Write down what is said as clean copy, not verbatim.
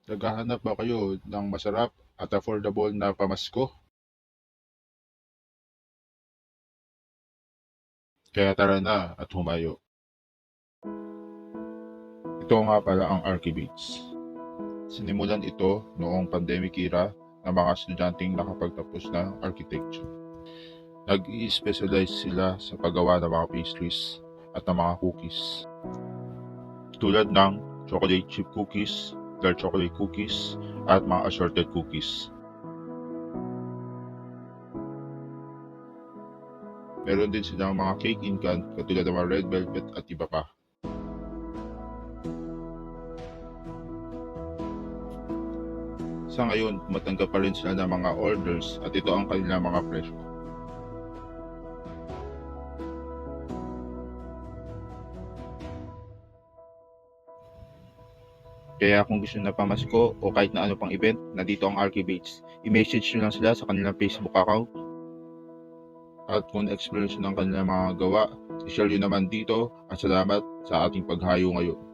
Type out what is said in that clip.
Naghahanap ba kayo ng masarap at affordable na pamasko? Kaya tara na at humayo. Ito nga pala ang Archibates. Sinimulan ito noong pandemic era ng mga estudyanteng nakapagtapos ng architecture. Nag-i-specialize sila sa paggawa ng mga pastries at ng mga cookies. Tulad ng chocolate chip cookies, dark chocolate cookies, at mga assorted cookies. Meron din silang mga cake in can katulad ng mga red velvet at iba pa. Sa ngayon, tumatanggap pa rin sila ng mga orders at ito ang kanilang mga presyo. Kaya kung gusto na pamasko o kahit na ano pang event, nandito ang Archibates. I-message nyo lang sila sa kanilang Facebook account. At kung na-experience nyo ng kanilang mga gawa, i-share nyo naman dito at salamat sa ating paghayo ngayon.